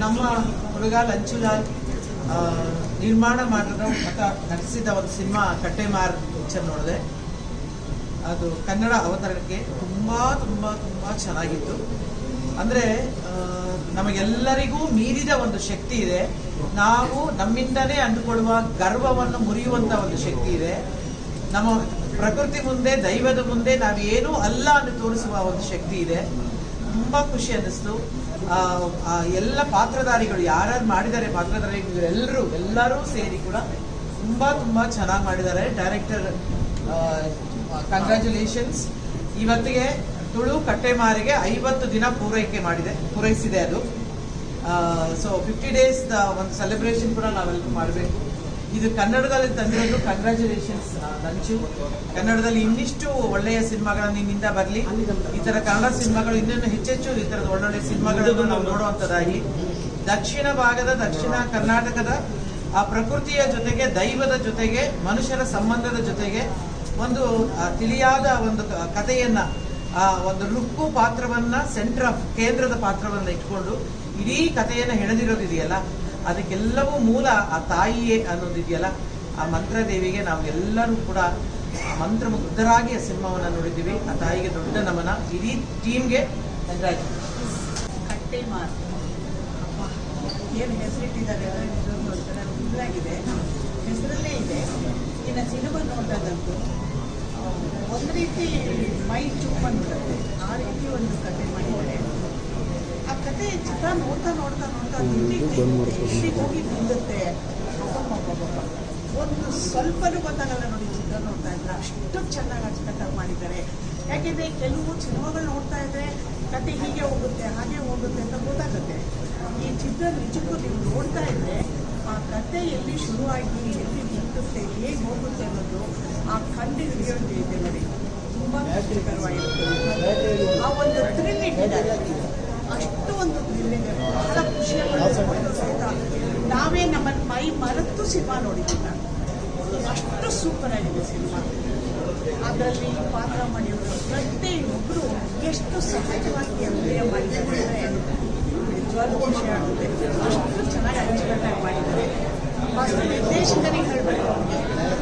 ನಮ್ಮ ಹುಡುಗ ಲಂಚುಲಾಲ್ ನಿರ್ಮಾಣ ಮಾಡಿದ ಮತ್ತು ನಟಿಸಿದ ಒಂದು ಸಿನಿಮಾ ಕಟ್ಟೆಮಾರ್ ಪಿಕ್ಚರ್ ನೋಡಿದೆ. ಅದು ಕನ್ನಡ ಅವತರಣಕ್ಕೆ ತುಂಬ ತುಂಬ ತುಂಬ ಚೆನ್ನಾಗಿತ್ತು. ಅಂದರೆ ನಮಗೆಲ್ಲರಿಗೂ ಮೀರಿದ ಒಂದು ಶಕ್ತಿ ಇದೆ. ನಾವು ನಮ್ಮಿಂದನೇ ಅಂದುಕೊಳ್ಳುವ ಗರ್ವವನ್ನು ಮುರಿಯುವಂಥ ಒಂದು ಶಕ್ತಿ ಇದೆ. ನಮ್ಮ ಪ್ರಕೃತಿ ಮುಂದೆ, ದೈವದ ಮುಂದೆ ನಾವೇನೂ ಅಲ್ಲ ಅಂತ ತೋರಿಸುವ ಒಂದು ಶಕ್ತಿ ಇದೆ. ತುಂಬ ಖುಷಿ ಅನ್ನಿಸ್ತು. ಎಲ್ಲ ಪಾತ್ರಧಾರಿಗಳು ಯಾರ್ಯಾರು ಮಾಡಿದ್ದಾರೆ, ಪಾತ್ರಧಾರಿಗಳು ಎಲ್ಲರೂ ಸೇರಿ ಕೂಡ ತುಂಬ ತುಂಬ ಚೆನ್ನಾಗಿ ಮಾಡಿದ್ದಾರೆ. Director congratulations. ಇವತ್ತಿಗೆ ತುಳು ಕಟ್ಟೆಮಾರಿಗೆ 50 ದಿನ ಪೂರೈಸಿದೆ ಅದು. ಸೊ 50 ಡೇಸ್ ಒಂದು ಸೆಲೆಬ್ರೇಷನ್ ಕೂಡ ನಾವೆಲ್ಲರೂ ಮಾಡಬೇಕು. ಇದು ಕನ್ನಡದಲ್ಲಿ ತಂದಿರೋದು ಕಂಗ್ರ್ಯಾಚುಲೇಷನ್ಸ್ ಲಂಚು. ಕನ್ನಡದಲ್ಲಿ ಇನ್ನಿಷ್ಟು ಒಳ್ಳೆಯ ಸಿನಿಮಾಗಳು ನಿಮ್ಮಿಂದ ಬರಲಿ. ಈ ಥರ ಕನ್ನಡ ಸಿನಿಮಾಗಳು ಇನ್ನೂ ಹೆಚ್ಚೆಚ್ಚು ಈ ಥರದ ಒಳ್ಳೊಳ್ಳೆ ಸಿನಿಮಾಗಳನ್ನು ನಾವು ನೋಡುವಂಥದ್ದಾಗಿ, ದಕ್ಷಿಣ ಕರ್ನಾಟಕದ ಆ ಪ್ರಕೃತಿಯ ಜೊತೆಗೆ, ದೈವದ ಜೊತೆಗೆ, ಮನುಷ್ಯರ ಸಂಬಂಧದ ಜೊತೆಗೆ ಒಂದು ತಿಳಿಯಾದ ಒಂದು ಕಥೆಯನ್ನ, ಒಂದು ರುಕ್ಕು ಪಾತ್ರವನ್ನ ಕೇಂದ್ರದ ಪಾತ್ರವನ್ನ ಇಟ್ಕೊಂಡು ಇಡೀ ಕಥೆಯನ್ನ ಹೆಣೆದಿರೋದಿದೆಯಲ್ಲ, ಅದಕ್ಕೆಲ್ಲವೂ ಮೂಲ ಆ ತಾಯಿಯೇ ಅನ್ನೋದಿದೆಯಲ್ಲ, ಆ ಮಂತ್ರದೇವಿಗೆ ನಾವು ಎಲ್ಲರೂ ಕೂಡ ಮಂತ್ರಮುಗ್ಧರಾಗಿ ಆ ಸಿನಿಮಾವನ್ನು ನೋಡಿದ್ದೀವಿ. ಆ ತಾಯಿಗೆ ದೊಡ್ಡ ನಮನ. ಇಡೀ ಟೀಮ್ಗೆ ಕಟ್ಟೆಮಾರ್ ಏನು ಹೆಸರಿಟ್ಟಿದ್ದಾರೆ ಒಂಥರ ಇದಾಗಿದೆ, ಹೆಸರಲ್ಲೇ ಇದೆ. ಇನ್ನು ಸಿನಿಮಾ ನೋಡಿದಂತೂ ಒಂದು ರೀತಿ ಮೈ ಚುಪ್ ಬಂದ್ಬಿಡುತ್ತೆ. ಆ ರೀತಿ ಒಂದು ಕತೆ ಮಾಡಿದ್ದಾರೆ. ಆ ಕತೆ ಚಿತ್ರ ನೋಡ್ತಾ ಹೋಗಿ ನಿಲ್ಲುತ್ತೆ. ಒಂದು ಸ್ವಲ್ಪನೂ ಗೊತ್ತಾಗಲ್ಲ ನೋಡಿ, ಚಿತ್ರ ನೋಡ್ತಾ ಇದ್ರೆ ಅಷ್ಟು ಚೆನ್ನಾಗಿ ಅಚ್ಚುಕಟ್ಟಾಗಿ ಮಾಡಿದ್ದಾರೆ. ಯಾಕೆಂದರೆ ಕೆಲವು ಸಿನಿಮಾಗಳು ನೋಡ್ತಾ ಇದ್ರೆ ಕತೆ ಹೀಗೆ ಹೋಗುತ್ತೆ ಹಾಗೆ ಹೋಗುತ್ತೆ ಅಂತ ಗೊತ್ತಾಗುತ್ತೆ. ಈ ಚಿತ್ರ ನಿಜಕ್ಕೂ ನೀವು ನೋಡ್ತಾ ಇದ್ರೆ ಆ ಕತೆ ಎಲ್ಲಿ ಶುರುವಾಗಿ ಎಲ್ಲಿ ನಿಲ್ಲುತ್ತೆ, ಹೇಗೆ ಹೋಗುತ್ತೆ ಅನ್ನೋದು ಆ ಕಂಡು ಹಿಡಿಯೋದು ಇದೆ ನೋಡಿ. ತುಂಬ ಖುಷಿಕರವಾಗಿರುತ್ತೆ. ಆ ಒಂದು ಥ್ರಿಲ್ಲಿಂಗ್ ಇದೆ, ಅಷ್ಟು ಒಂದು ಥ್ರಿಲ್ಲಿಂಗ್, ಬಹಳ ಖುಷಿಯಾಗಿ ಸಹಿತ ನಾವೇ ನಮ್ಮ ಮೈ ಮರೆತು ಸಿನಿಮಾ ನೋಡಿದ್ದೀವಿ. ಅಷ್ಟು ಸೂಪರ್ ಆಗಿದೆ ಸಿನಿಮಾ. ಅದರಲ್ಲಿ ಪಾತ್ರ ಮಾಡಿದ್ರು ಪ್ರತಿಯೊಬ್ಬರು ಎಷ್ಟು ಸಹಜವಾಗಿ ಅಭಿನಯ ಮಾಡಿದ್ದಾರೆ ಅಂದರೆ ನಿಜವಾಗ್ಲೂ ಖುಷಿ ಆಗುತ್ತೆ. ಅಷ್ಟು ಚೆನ್ನಾಗಿ ಅಚ್ಚುಕಟ್ಟಾಗಿ ಮಾಡಿದ್ದಾರೆ. ಫಸ್ಟ್ ನಿರ್ದೇಶಕರಿಗೆ ಹೇಳಬೇಕು,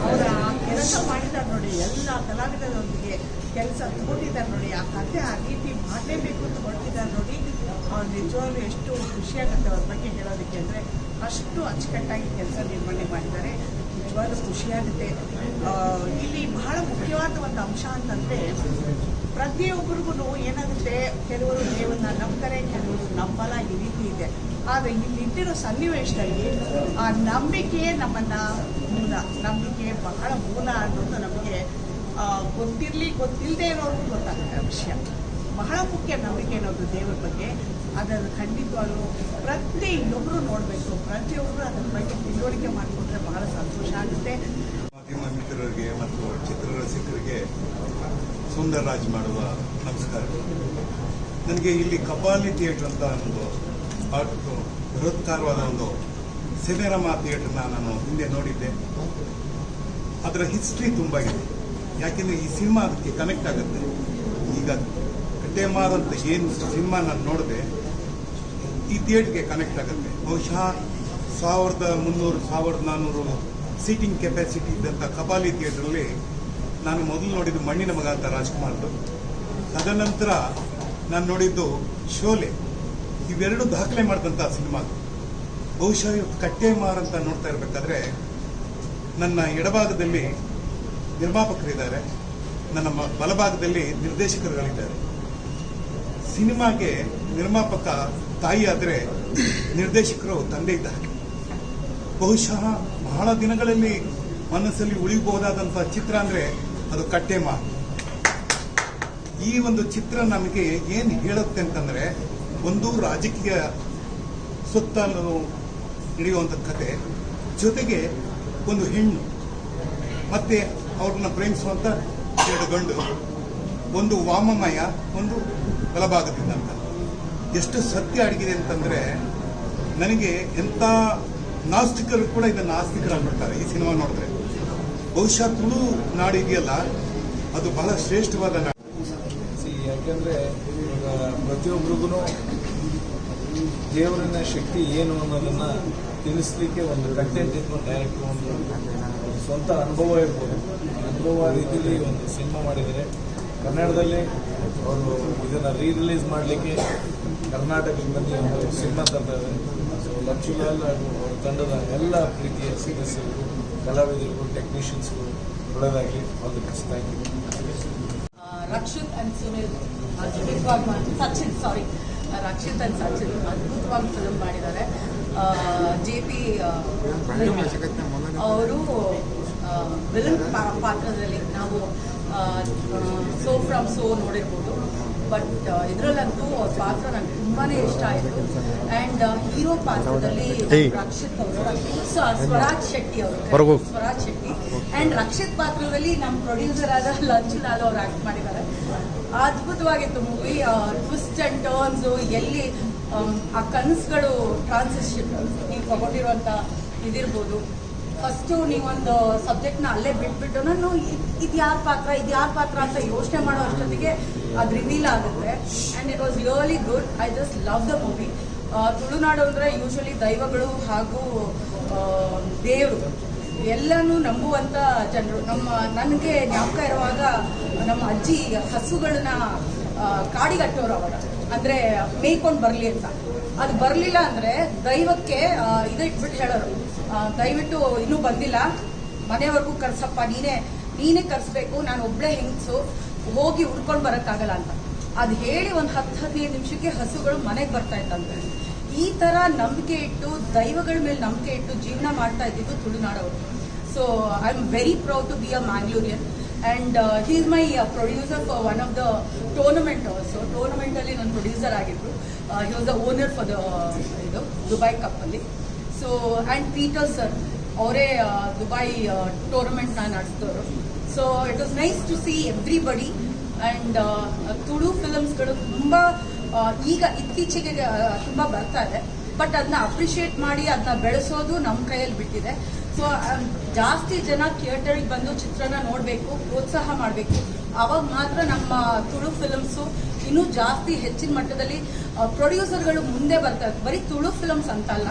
ಅವರ ಆ ಕೆಲಸ ಮಾಡಿದ್ದಾರೆ ನೋಡಿ, ಎಲ್ಲ ಕಲಾವಿದರೊಂದಿಗೆ ಕೆಲಸ ತಗೊಂಡಿದ್ದಾರೆ ನೋಡಿ, ಆ ಕಥೆ ಆ ರೀತಿ ಮಾಡಲೇಬೇಕು ಅಂತ ಹೊರಟಿದ್ದಾರೆ ನೋಡಿ. ಅವ್ರು ನಿಜವಾಗ್ಲೂ ಎಷ್ಟು ಖುಷಿಯಾಗುತ್ತೆ ಅವ್ರ ಬಗ್ಗೆ ಹೇಳೋದಕ್ಕೆ. ಅಂದರೆ ಅಷ್ಟು ಅಚ್ಚುಕಟ್ಟಾಗಿ ಕೆಲಸ ನಿರ್ವಹಣೆ ಮಾಡಿದ್ದಾರೆ. ನಿಜವಾಗ್ಲೂ ಖುಷಿಯಾಗುತ್ತೆ. ಇಲ್ಲಿ ಬಹಳ ಮುಖ್ಯವಾದ ಒಂದು ಅಂಶ ಅಂತಂದರೆ ಪ್ರತಿಯೊಬ್ಬರಿಗೂ ಏನಾಗುತ್ತೆ, ಕೆಲವರು ದೇವರನ್ನ ನಂಬ್ತಾರೆ, ಕೆಲವರು ನಂಬಲ್ಲ, ಈ ರೀತಿ ಇದೆ. ಆದರೆ ಇಲ್ಲಿ ಇಟ್ಟಿರೋ ಸನ್ನಿವೇಶದಲ್ಲಿ ಆ ನಂಬಿಕೆಯೇ ನಮ್ಮನ್ನು ಮೂಲ, ನಂಬಿಕೆ ಬಹಳ ಮೂಲ ಅನ್ನೋದು ನಮಗೆ ಗೊತ್ತಿಲ್ಲದೆ ಇರೋರ್ಗೂ ಗೊತ್ತಾಗುತ್ತೆ. ಆ ವಿಷಯ ಬಹಳ ಮುಖ್ಯ, ನಂಬಿಕೆ ಅನ್ನೋದು ದೇವರ ಬಗ್ಗೆ. ಅದನ್ನು ಖಂಡಿತವಾಗ್ಲೂ ಪ್ರತಿಯೊಬ್ಬರು ನೋಡಬೇಕು, ಪ್ರತಿಯೊಬ್ಬರು ಅದರ ಬಗ್ಗೆ ತಿಳುವಳಿಕೆ ಮಾಡಿಕೊಂಡ್ರೆ ಬಹಳ ಸಂತೋಷ ಆಗುತ್ತೆ. ಮಾಧ್ಯಮ ಮಿತ್ರರಿಗೆ ಮತ್ತು ಚಿತ್ರರಸಿಕರಿಗೆ ಸುಂದರರಾಜ್ ಮಾಡುವ ನಮಸ್ಕಾರ. ನನಗೆ ಇಲ್ಲಿ ಕಪಾಲಿ ಥಿಯೇಟರ್ ಅಂತ ಒಂದು ಬೃಹತ್ಕಾರವಾದ ಒಂದು ಸಿನಿಮಾ ಥಿಯೇಟರ್ನ ನಾನು ಹಿಂದೆ ನೋಡಿದ್ದೆ. ಅದರ ಹಿಸ್ಟ್ರಿ ತುಂಬ ಇದೆ. ಯಾಕೆಂದರೆ ಈ ಸಿನಿಮಾ ಅದಕ್ಕೆ ಕನೆಕ್ಟ್ ಆಗುತ್ತೆ. ಈಗ ಕಟ್ಟೆಮಾರ್ ಅಂತ ಏನು ಸಿನಿಮಾ ನಾನು ನೋಡಿದೆ, ಈ ಥಿಯೇಟ್ರಿಗೆ ಕನೆಕ್ಟ್ ಆಗುತ್ತೆ. ಬಹುಶಃ 1300-1400 ಸೀಟಿಂಗ್ ಕೆಪಾಸಿಟಿ ಇದ್ದಂಥ ಕಪಾಲಿ ಥಿಯೇಟ್ರಲ್ಲಿ ನಾನು ಮೊದಲು ನೋಡಿದ್ದು ಮಣ್ಣಿನ ಮಗ ಅಂತ ರಾಜ್ಕುಮಾರ್ದು. ತದನಂತರ ನಾನು ನೋಡಿದ್ದು ಶೋಲೆ. ಇವೆರಡು ದಾಖಲೆ ಮಾಡಿದಂಥ ಸಿನಿಮಾ. ಬಹುಶಃ ಇವತ್ತು ಕಟ್ಟೆಮಾರ್ ಅಂತ ನೋಡ್ತಾ ಇರಬೇಕಾದ್ರೆ ನನ್ನ ಎಡಭಾಗದಲ್ಲಿ ನಿರ್ಮಾಪಕರಿದ್ದಾರೆ, ನನ್ನ ಬಲಭಾಗದಲ್ಲಿ ನಿರ್ದೇಶಕರುಗಳಿದ್ದಾರೆ. ಸಿನಿಮಾಗೆ ನಿರ್ಮಾಪಕ ತಾಯಿ ಆದರೆ ನಿರ್ದೇಶಕರು ತಂದೆ ಇದ್ದಾರೆ. ಬಹುಶಃ ಬಹಳ ದಿನಗಳಲ್ಲಿ ಮನಸ್ಸಲ್ಲಿ ಉಳಿಬಹುದಾದಂಥ ಚಿತ್ರ ಅಂದರೆ ಅದು ಕಟ್ಟೆಮಾರ್. ಈ ಒಂದು ಚಿತ್ರ ನಮಗೆ ಏನು ಹೇಳುತ್ತೆ ಅಂತಂದರೆ, ಒಂದು ರಾಜಕೀಯ ಸುತ್ತಲೂ ನಡೆಯುವಂಥ ಕತೆ, ಜೊತೆಗೆ ಒಂದು ಹೆಣ್ಣು ಮತ್ತೆ ಅವ್ರನ್ನ ಪ್ರೇಮಿಸುವಂಥ 2 ಗಂಡು, ಒಂದು ವಾಮಮಯ, ಒಂದು ಬಲಭಾಗದಿಂದ ಅಂತ. ಎಷ್ಟು ಸತ್ಯ ಅಡಗಿದೆ ಅಂತಂದರೆ, ನನಗೆ ಎಂಥ ನಾಸ್ತಿಕರು ಕೂಡ ಇದನ್ನು ಆಸ್ತಿಕರಾಗ್ಬಿಡ್ತಾರೆ ಈ ಸಿನಿಮಾ ನೋಡಿದ್ರೆ. ಬಹುಶಃ ತುಳು ನಾಡು ಇದೆಯಲ್ಲ, ಅದು ಬಹಳ ಶ್ರೇಷ್ಠವಾದ ನಾಡು. ಯಾಕೆಂದರೆ ಪ್ರತಿಯೊಬ್ಬರಿಗೂ ದೇವರಿನ ಶಕ್ತಿ ಏನು ಅನ್ನೋದನ್ನು ತಿಳಿಸ್ಲಿಕ್ಕೆ ಒಂದು ಕಂಟೆಂಟ್ ಇತ್ತು. ಡೈರೆಕ್ಟ್ ಒಂದು ಸ್ವಂತ ಅನುಭವ ಇರ್ಬೋದು, ಅನುಭವ ರೀತಿಯಲ್ಲಿ ಒಂದು ಸಿನಿಮಾ ಮಾಡಿದರೆ ಕನ್ನಡದಲ್ಲಿ ಅವರು ಇದನ್ನು ರಿಲೀಸ್ ಮಾಡಲಿಕ್ಕೆ ಕರ್ನಾಟಕಕ್ಕೆ ಬಂದು ಒಂದು ಸಿನಿಮಾ ತರ್ತಾರೆ. ಸೊ ಲಕ್ಷ್ಮೀಲಾಲ್ ಹಾಗೂ ಅವರ ತಂಡದ ಎಲ್ಲ ಪ್ರೀತಿಯ ಸದಸ್ಯರಿಗೂ, ಕಲಾವಿದರಿಗೂ, ಟೆಕ್ನಿಷಿಯನ್ಸ್ಗೂ ಒಳ್ಳೆಯದಾಗಲಿ. All the best. Thank you. Rakshit and Sunil Rakshit and Sachin ಅದ್ಭುತವಾಗಿ ಫಿಲ್ಮ್ ಮಾಡಿದ್ದಾರೆ. JP ಅವರು ವಿಲನ್ ಪಾತ್ರದಲ್ಲಿ ನಾವು ಸೋ ಫ್ರಮ್ ಸೋ ನೋಡಿರ್ಬೋದು, ಬಟ್ ಇದರಲ್ಲಂತೂ ಅವ್ರ ಪಾತ್ರ ನಂಗೆ ತುಂಬಾನೇ ಇಷ್ಟ ಆಯಿತು. ಆ್ಯಂಡ್ ಹೀರೋ ಪಾತ್ರದಲ್ಲಿ ರಕ್ಷಿತ್ ಅವರು, ಸ್ವರಾಜ್ ಶೆಟ್ಟಿ ಆ್ಯಂಡ್ ರಕ್ಷಿತ್ ಪಾತ್ರದಲ್ಲಿ ನಮ್ಮ ಪ್ರೊಡ್ಯೂಸರ್ ಆದ ಲಂಚುಲಾಲ್ ಅವರು ಆ್ಯಕ್ಟ್ ಮಾಡಿದ್ದಾರೆ. ಅದ್ಭುತವಾಗಿತ್ತು ಮೂವಿ. ಟ್ವಿಸ್ಟ್ ಆ್ಯಂಡ್ ಟರ್ನ್ಸು, ಎಲ್ಲಿ ಆ ಕನಸುಗಳು ಟ್ರಾನ್ಸಿಷನ್ ನೀವು ತಗೊಂಡಿರುವಂಥ ಇದಿರ್ಬೋದು. ಫಸ್ಟು ನೀವೊಂದು ಸಬ್ಜೆಕ್ಟ್ನ ಅಲ್ಲೇ ಬಿಟ್ಬಿಟ್ಟು ನಾನು ಇದು ಯಾರ ಪಾತ್ರ ಅಂತ ಯೋಚನೆ ಮಾಡೋ ಅಷ್ಟೊತ್ತಿಗೆ ಅದು ರಿವೀಲ್ ಆಗುತ್ತೆ. And it was really good. I just love the movie. Tulunadu ಅಂದರೆ ಯೂಶ್ವಲಿ ದೈವಗಳು ಹಾಗೂ ದೇವರು ಎಲ್ಲನೂ ನಂಬುವಂಥ ಜನರು. ನನಗೆ ಜ್ಞಾಪಕ ಇರುವಾಗ ನಮ್ಮ ಅಜ್ಜಿ ಹಸುಗಳನ್ನ ಕಾಡಿಗಟ್ಟೋರು ಅವಾಗ, ಅಂದರೆ ಮೇಯ್ಕೊಂಡು ಬರಲಿ ಅಂತ. ಅದು ಬರಲಿಲ್ಲ ಅಂದರೆ ದೈವಕ್ಕೆ ಇದು ಇಟ್ಬಿಟ್ಟು ಹೇಳೋರು, ದಯವಿಟ್ಟು ಇನ್ನೂ ಬಂದಿಲ್ಲ, ಮನೆವರೆಗೂ ಕರ್ಸಪ್ಪ, ನೀನೇ ಕರ್ಸ್ಬೇಕು, ನಾನು ಒಬ್ಬಳೇ ಹೆಂಗಸು ಹೋಗಿ ಹುಡ್ಕೊಂಡು ಬರೋಕ್ಕಾಗಲ್ಲ ಅಂತ. ಅದು ಹೇಳಿ ಒಂದು 10-15 ನಿಮಿಷಕ್ಕೆ ಹಸುಗಳು ಮನೆಗೆ ಬರ್ತಾ ಇತ್ತಂತೆ. ಈ ಥರ ನಂಬಿಕೆ ಇಟ್ಟು, ದೈವಗಳ ಮೇಲೆ ನಂಬಿಕೆ ಇಟ್ಟು ಜೀವನ ಮಾಡ್ತಾ ಇದ್ದಿದ್ದು ತುಳುನಾಡವರು. So I am very proud to be a Mangalorean. And he is my producer for one of the tournament also. ಟೂರ್ನಮೆಂಟಲ್ಲಿ ನಾನು ಪ್ರೊಡ್ಯೂಸರ್ ಆಗಿದ್ರು. He was the owner for ಇದು ದುಬೈ ಕಪ್ಪಲ್ಲಿ. ಸೊ ಆ್ಯಂಡ್ ಪೀಟರ್ ಸರ್ ಅವರೇ ದುಬೈ ಟೂರ್ನಮೆಂಟ್ನ ನಡೆಸಿದವರು. So it was nice to see everybody. And ತುಳು ಫಿಲಮ್ಸ್ಗಳು ತುಂಬ ಈಗ ಇತ್ತೀಚೆಗೆ ತುಂಬ ಬರ್ತಾ ಇದೆ, ಬಟ್ ಅದನ್ನ ಅಪ್ರಿಷಿಯೇಟ್ ಮಾಡಿ ಅದನ್ನ ಬೆಳೆಸೋದು ನಮ್ಮ ಕೈಯಲ್ಲಿ ಬಿಟ್ಟಿದೆ. ಸೊ ಜಾಸ್ತಿ ಜನ ಥಿಯೇಟರ್ಗೆ ಬಂದು ಚಿತ್ರನ ನೋಡಬೇಕು, ಪ್ರೋತ್ಸಾಹ ಮಾಡಬೇಕು. ಆವಾಗ ಮಾತ್ರ ನಮ್ಮ ತುಳು ಫಿಲಮ್ಸು ಇನ್ನೂ ಜಾಸ್ತಿ ಹೆಚ್ಚಿನ ಮಟ್ಟದಲ್ಲಿ ಪ್ರೊಡ್ಯೂಸರ್ಗಳು ಮುಂದೆ ಬರ್ತಾರೆ. ಬರೀ ತುಳು ಫಿಲಮ್ಸ್ ಅಂತಲ್ಲ,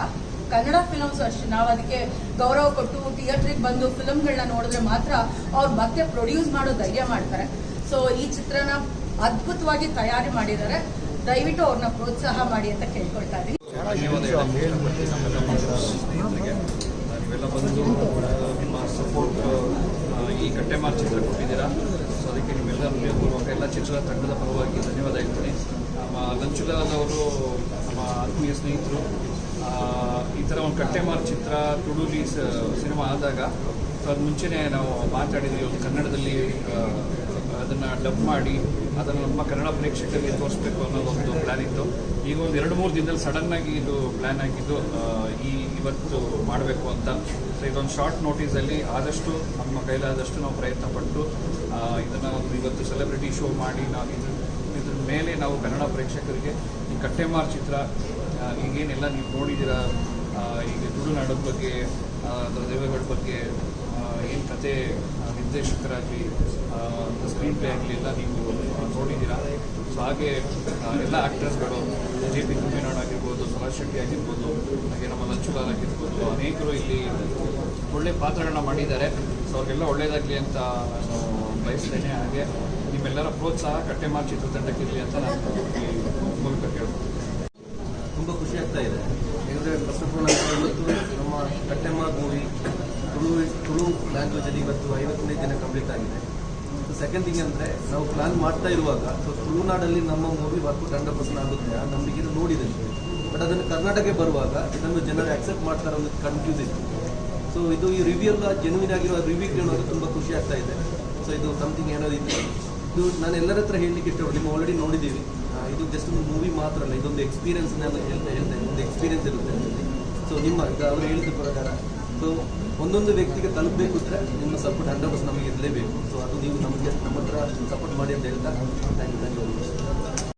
ಕನ್ನಡ ಫಿಲಮ್ಸ್ ಅಷ್ಟೇ. ನಾವು ಅದಕ್ಕೆ ಗೌರವ ಕೊಟ್ಟು ಥಿಯೇಟ್ರಿಗೆ ಬಂದು ಫಿಲಮ್ಗಳನ್ನ ನೋಡಿದ್ರೆ ಮಾತ್ರ ಅವ್ರು ಮತ್ತೆ ಪ್ರೊಡ್ಯೂಸ್ ಮಾಡೋ ಧೈರ್ಯ ಮಾಡ್ತಾರೆ. ಸೊ ಈ ಚಿತ್ರನ ಅದ್ಭುತವಾಗಿ ತಯಾರಿ ಮಾಡಿದ್ದಾರೆ. ದಯವಿಟ್ಟು ಅವ್ರನ್ನ ಪ್ರೋತ್ಸಾಹ ಮಾಡಿ ಅಂತ ಕೇಳ್ಕೊಳ್ತಾ ಇದ್ದೀನಿ. ನೀವೆಲ್ಲ ಬಂದು ನಿಮ್ಮ ಸಪೋರ್ಟ್ ಈ ಕಟ್ಟೆಮಾರ್ ಚಿತ್ರ ಕೊಟ್ಟಿದ್ದೀರಾ. ಸೊ ಅದಕ್ಕೆ ನಿಮ್ಮೆಲ್ಲರ ಪೂರ್ವಕ ಎಲ್ಲ ಚಿತ್ರದ ತಂಡದ ಪರವಾಗಿ ಧನ್ಯವಾದ ಹೇಳ್ತೀನಿ. ನಮ್ಮ ಲಂಚುಲಾಲ್ ಅವರು ನಮ್ಮ ಆತ್ಮೀಯ ಸ್ನೇಹಿತರು. ಈ ಥರ ಒಂದು ಕಟ್ಟೆಮಾರ್ ಚಿತ್ರ ತುಳುಲಿ ಸಿನಿಮಾ ಆದಾಗ, ಸೊ ಅದು ಮುಂಚೆನೇ ನಾವು ಮಾತಾಡಿದ್ವಿ, ಒಂದು ಕನ್ನಡದಲ್ಲಿ ಅದನ್ನು ಡಬ್ ಮಾಡಿ ಅದನ್ನು ನಮ್ಮ ಕನ್ನಡ ಪ್ರೇಕ್ಷಕರಿಗೆ ತೋರಿಸ್ಬೇಕು ಅನ್ನೋದೊಂದು ಪ್ಲ್ಯಾನ್ ಇತ್ತು. ಈಗ ಒಂದು 2-3 ದಿನದಲ್ಲಿ ಸಡನ್ನಾಗಿ ಇದು ಪ್ಲ್ಯಾನ್ ಆಗಿದ್ದು ಇವತ್ತು ಮಾಡಬೇಕು ಅಂತ. ಸೊ ಇದೊಂದು ಶಾರ್ಟ್ ನೋಟಿಸಲ್ಲಿ ಆದಷ್ಟು ನಮ್ಮ ಕೈಲಾದಷ್ಟು ನಾವು ಪ್ರಯತ್ನ ಪಟ್ಟು ಇದನ್ನು ಒಂದು ಇವತ್ತು ಸೆಲೆಬ್ರಿಟಿ ಶೋ ಮಾಡಿ ನಾವು ಇದ್ರ ಮೇಲೆ ನಾವು ಕನ್ನಡ ಪ್ರೇಕ್ಷಕರಿಗೆ ಈ ಕಟ್ಟೆಮಾರ್ ಚಿತ್ರ ಈಗೇನೆಲ್ಲ ನೀವು ನೋಡಿದ್ದೀರಾ, ಈಗ ತುಳುನಾಡೋದ ಬಗ್ಗೆ, ಅದರ ದೈವಗಳ ಬಗ್ಗೆ ಏನು ಕತೆ, ನಿರ್ದೇಶಕರಾಗಲಿ, ಸ್ಕ್ರೀನ್ ಪ್ಲೇ ಆಗಲಿ ಎಲ್ಲ ನೀವು ನೋಡಿದ್ದೀರಾ. ಸೊ ಹಾಗೆ ಎಲ್ಲ ಆ್ಯಕ್ಟರ್ಸ್ಗಳು, JP ತುಳುನಾಡು ಆಗಿರ್ಬೋದು, ಸ್ವರಾಜ್ ಶೆಟ್ಟಿ ಆಗಿರ್ಬೋದು, ಹಾಗೆ ನಮ್ಮ ಲಂಚುಲಾಲ್ ಆಗಿರ್ಬೋದು, ಅನೇಕರು ಇಲ್ಲಿ ಒಳ್ಳೆ ಪಾತ್ರಗಳನ್ನ ಮಾಡಿದ್ದಾರೆ. ಸೊ ಅವ್ರಿಗೆಲ್ಲ ಒಳ್ಳೆಯದಾಗಲಿ ಅಂತ ನಾನು ಬಯಸ್ತೇನೆ. ಹಾಗೆ ನಿಮ್ಮೆಲ್ಲರ ಪ್ರೋತ್ಸಾಹ ಕಟ್ಟೆಮಾರ್ ಚಿತ್ರತಂಡಕ್ಕಿರಲಿ ಅಂತ ನಾನು ಈ ಮೂಲಕ ಕೇಳ್ಬೋದು. ತುಂಬ ಖುಷಿ ಆಗ್ತಾ ಇದೆ. ಯಾಕಂದರೆ ಫಸ್ಟ್ ಆಫ್ ಆಲ್ ಇವತ್ತು ನಮ್ಮ ಕಟ್ಟೆಮಾರ್ ಮೂವಿ ತುಳು ಲ್ಯಾಂಗ್ವೇಜಲ್ಲಿ ಇವತ್ತು 55ನೇ ದಿನ ಕಂಪ್ಲೀಟ್ ಆಗಿದೆ. ಸೆಕೆಂಡ್ ಥಿಂಗ್ ಅಂದರೆ ನಾವು ಪ್ಲಾನ್ ಮಾಡ್ತಾ ಇರುವಾಗ ಸೊ ತುಳುನಾಡಲ್ಲಿ ನಮ್ಮ ಮೂವಿ ವರ್ಕೌಟ್ 100% ಆಗುತ್ತೆ ಆ ನಂಬಿಕೆ ನೋಡಿದೆ. ಬಟ್ ಅದನ್ನು ಕರ್ನಾಟಕಕ್ಕೆ ಬರುವಾಗ ಇದನ್ನು ಜನರು ಆಕ್ಸೆಪ್ಟ್ ಮಾಡ್ತಾರೆ ಒಂದು ಕನ್ಫ್ಯೂಸ್ ಇತ್ತು. ಸೊ ಇದು ಈ ರಿವ್ಯೂ ಎಲ್ಲ ಜೆನ್ಯೂನ್ ಆಗಿರೋ ರಿವ್ಯೂ ಕೇಳೋದು ತುಂಬ ಖುಷಿ ಆಗ್ತಾ ಇದೆ. ಸೊ ಇದು ಸಮಥಿಂಗ್ ಏನೋದಿದೆ. ಇದು ನಾನು ಎಲ್ಲರ ಹತ್ರ ಹೇಳಲಿಕ್ಕೆ ಇಷ್ಟಪಡ್ತೀನಿ, ನೀವು ಆಲ್ರೆಡಿ ನೋಡಿದ್ದೀವಿ. ಇದು ಜಸ್ಟ್ ಒಂದು ಮೂವಿ ಮಾತ್ರ ಅಲ್ಲ, ಇದೊಂದು ಎಕ್ಸ್ಪೀರಿಯನ್ಸ್ ಹೇಳ್ತೇನೆ, ಒಂದು ಎಕ್ಸ್ಪೀರಿಯನ್ಸ್ ಇರುತ್ತೆ. ಸೊ ನಿಮ್ಮ ಈಗ ಅವರು ಹೇಳಿದ ಪ್ರಕಾರ ಸೊ ಒಂದೊಂದು ವ್ಯಕ್ತಿಗೆ ತಲುಪಬೇಕು ಅಂದರೆ ನಿಮ್ಮ ಸಪೋರ್ಟ್ 100% ನಮಗೆ ಇರಲೇಬೇಕು. ಸೊ ಅದು ನೀವು ನಮ್ಮ ಹತ್ರ ಸಪೋರ್ಟ್ ಮಾಡಿ ಅಂತ ಹೇಳ್ತಾ ಥ್ಯಾಂಕ್ ಯು.